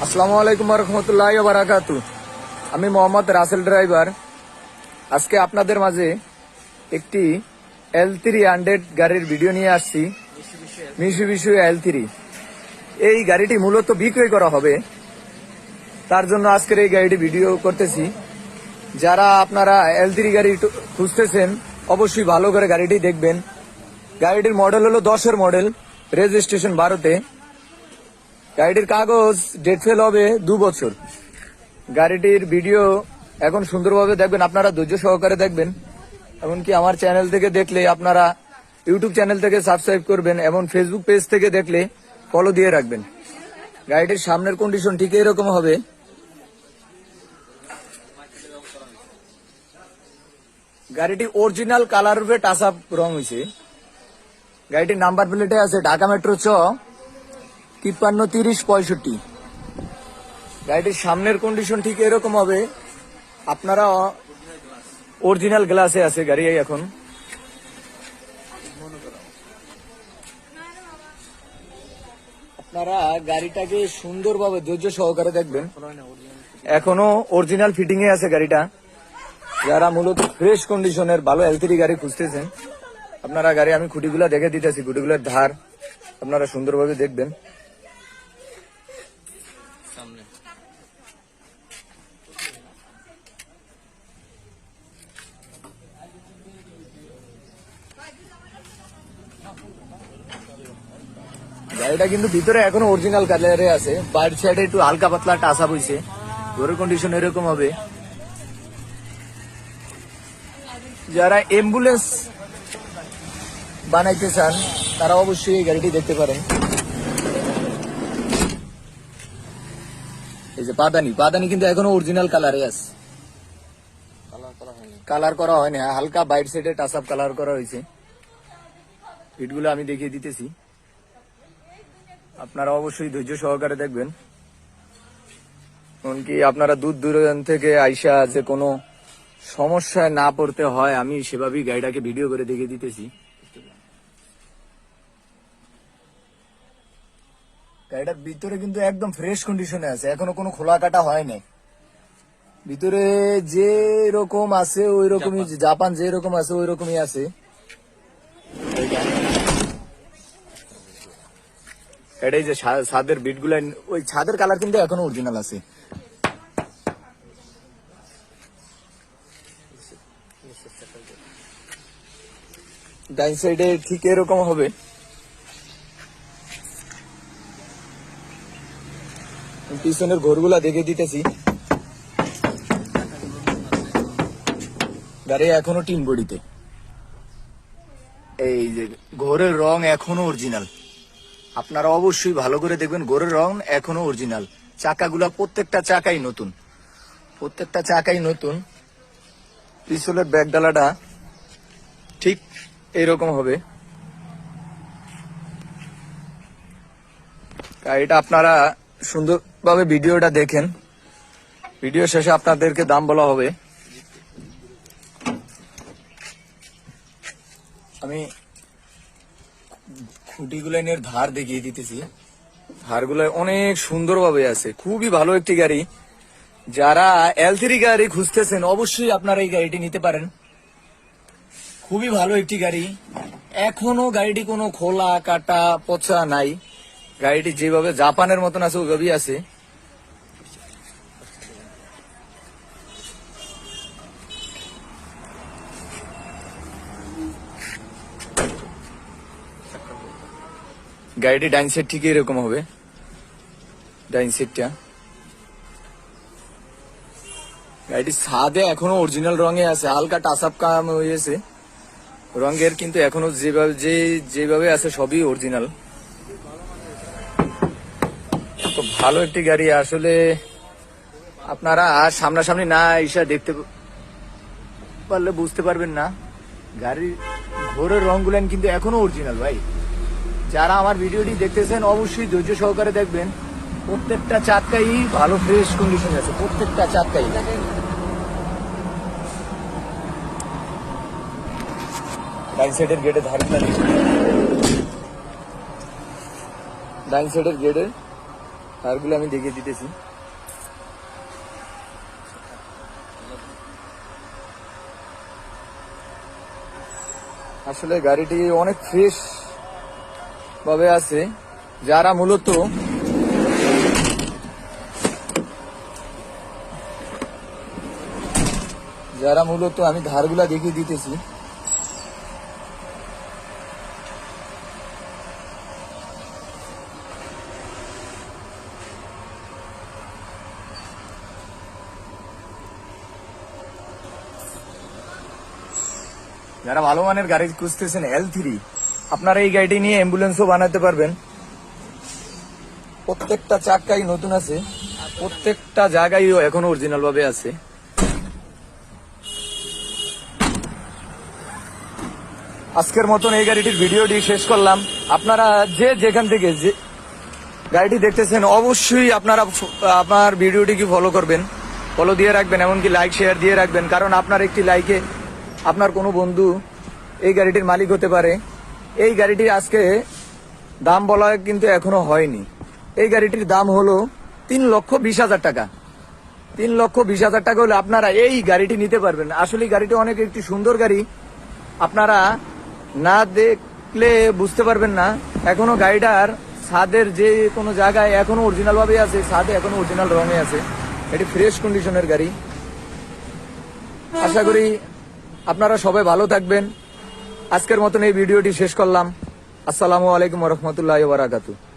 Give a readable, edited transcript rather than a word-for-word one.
আসসালামু আলাইকুম রহমতুল্লাহি ওয়া বারাকাতু। আমি মোহাম্মদ রাসেল ড্রাইভার। আজকে আপনাদের মাঝে একটি L300 গাড়ির ভিডিও নিয়ে আসছি। মিশুবিশু L3 এই গাড়িটি মূলত বিক্রয় করা হবে, তার জন্য আজকের এই গাড়িটি ভিডিও করতেছি। যারা আপনারা L3 গাড়ি খুঁজতেছেন অবশ্যই ভালো করে গাড়িটি দেখবেন। গাড়িটির মডেল হলো 10-এর মডেল, রেজিস্ট্রেশন 12-তে। গাড়িটির কাগজ ডেট ফেল হবে 2 বছর। গাড়িটির ভিডিও এখন সুন্দরভাবে দেখবেন, আপনারা ধৈর্য সহকারে দেখবেন। এমনকি আমার চ্যানেল থেকে দেখলে আপনারা ইউটিউব চ্যানেল থেকে সাবস্ক্রাইব করবেন এবং ফেসবুক পেজ থেকে দেখলে ফলো দিয়ে রাখবেন। গাড়িটির সামনের কন্ডিশন ঠিক এরকম হবে। গাড়িটি অরিজিনাল কালার রূপে টাচ আপ রং হয়েছে। গাড়িটির নাম্বার প্লেটে আছে ঢাকা মেট্রো 533065। গাড়িটির সামনের কন্ডিশন ঠিক এরকম হবে। আপনারা অরিজিনাল গ্লাসে আছে গাড়ি। এখন আপনারা গাড়িটাকে সুন্দরভাবে ধৈর্য সহকারে দেখবেন। এখনো অরিজিনাল ফিটিং এ আছে গাড়িটা। যারা মূলত ফ্রেশ কন্ডিশনের ভালো L3 গাড়ি খুঁজতেছেন, আপনারা গাড়ি আমি খুঁটিগুলা দেখে দিতেছি। খুঁটিগুলোর ধার আপনারা সুন্দরভাবে দেখবেন। গাড়িটা কিন্তু ভিতরে এখনো অরিজিনাল কালারে আছে। বাইরের সাইডে একটু হালকা পাতলা টাচ আপ হয়েছে। ঘরের কন্ডিশন এরকম হবে। যারা অ্যাম্বুলেন্স বানাইতে চান তারা অবশ্যই এই গাড়িটি দেখতে পারেন। এই যে পাদানি কিন্তু এখনো অরিজিনাল কালারে আছে, কালার করা হয়নি। হালকা বাইর সাইডে টাচ আপ কালার করা হয়েছে। ইটগুলো আমি দেখিয়ে দিতেছি, আপনারা অবশ্যই ধৈর্য সহকারে দেখবেন। এমনকি আপনারা দূর দূরান্ত থেকে আইসা যে কোনো সমস্যায় না পড়তে হয়, আমি সেভাবেই গাড়িটাকে ভিডিও করে দেখিয়ে দিতেছি। গাড়িটার ভিতরে কিন্তু একদম ফ্রেশ কন্ডিশনে আছে, এখনো কোনো খোলা কাটা হয় নাই। ভিতরে যে রকম আছে ওই রকমই, জাপান যে রকম আছে ওই রকমই আছে। এটাই যে ছাদের বিট গুলা, ওই ছাদের কালার কিন্তু এখনো অরিজিনাল আছে। ডাইন সাইডে ঠিক এরকম হবে। পিছনের ঘরগুলা দেখে দিতেছি। গাড়ি এখনো টিন বডিতে। এই যে ঘরের রং এখনো অরিজিনাল, আপনারা অবশ্যই ভালো করে দেখবেন। ঘরের রং এখনো অরিজিনাল। চাকাগুলা প্রত্যেকটা চাকাই নতুন। পিছনের ব্যাক ডালাটা ঠিক এইরকম হবে। গাড়িটা আপনারা সুন্দরভাবে ভিডিওটা দেখেন। ভিডিও শেষে আপনাদেরকে দাম বলা হবে। আমি খুঁটিগুলাইনের ধার দেখিয়ে দিতেছি। ধারগুলো অনেক সুন্দরভাবে আছে। খুবই ভালো একটি গাড়ি। যারা L3 গাড়ি খুঁজতেছেন অবশ্যই আপনারা এই গাড়িটি নিতে পারেন। খুবই ভালো একটি গাড়ি। এখনো গাড়িটি কোনো খোলা কাটা পচা নাই। গাড়িটি যেভাবে জাপানের মতন আছে ওইভাবেই আছে। গাড়িটি ডাইন সাইড ঠিক এরকম হবে। ডাইন সাইডটা গাড়িটির ছাদে এখনো অরিজিনাল রঙে আছে, হালকা টাচ আপ কাম হয়েছে রঙের, কিন্তু এখনো যেভাবে আছে সবই অরিজিনাল। তো ভালো একটি গাড়ি। আসলে আপনারা সামনাসামনি না এসে দেখতে পারলে বুঝতে পারবেন না। গাড়ির ঘোরের রংগুলান কিন্তু এখনো অরিজিনাল ভাই। যারা আমার ভিডিওটি দেখতেছেন অবশ্যই ধৈর্য সহকারে দেখবেন। প্রত্যেকটা চাকাই ভালো ফ্রেশ কন্ডিশন আছে, প্রত্যেকটা চাকাই। ডাইন সাইডের গেটে ধারগুলা, ডাইন সাইডের গেটের টায়ারগুলো আমি দেখিয়ে দিতেছি। আসলে গাড়িটি অনেক ফ্রেশ ভাবে আছে। যারা মূলত আমি ধারগুলা দেখিয়ে দিতেছি। যারা ভালো মানের গাড়ি খুঁজতেছেন L3, আপনারা এই গাড়িটি নিয়ে অ্যাম্বুলেন্সও বানাতে পারবেন। প্রত্যেকটা চাকাই নতুন আছে, প্রত্যেকটা জায়গায় এখনো অরিজিনাল ভাবে আছে। আজকের মতন এই গাড়িটির ভিডিওটি শেষ করলাম। আপনারা যে যেখান থেকে যে গাড়িটি দেখতেছেন অবশ্যই আপনারা আপনার ভিডিওটিকে ফলো করবেন, ফলো দিয়ে রাখবেন, এমনকি লাইক শেয়ার দিয়ে রাখবেন। কারণ আপনার একটি লাইকে আপনার কোনো বন্ধু এই গাড়িটির মালিক হতে পারে। এই গাড়িটির আজকে দাম বলা কিন্তু এখনো হয়নি। এই গাড়িটির দাম হলো 3,20,000 টাকা। 3,20,000 টাকা হলে আপনারা এই গাড়িটি নিতে পারবেন। আসলে গাড়িটি অনেক একটি সুন্দর গাড়ি, আপনারা না দেখলে বুঝতে পারবেন না। এখনো গাড়িটার ছাদের যে কোনো জায়গায় এখনো অরিজিনাল ভাবে আছে, ছাদে এখনো অরিজিনাল রঙে আছে। এটি ফ্রেশ কন্ডিশনের গাড়ি। আশা করি আপনারা সবাই ভালো থাকবেন। আজকের মতন এই ভিডিওটি শেষ করলাম। আসসালামু আলাইকুম ওয়া রাহমাতুল্লাহি ওয়া বারাকাতুহু।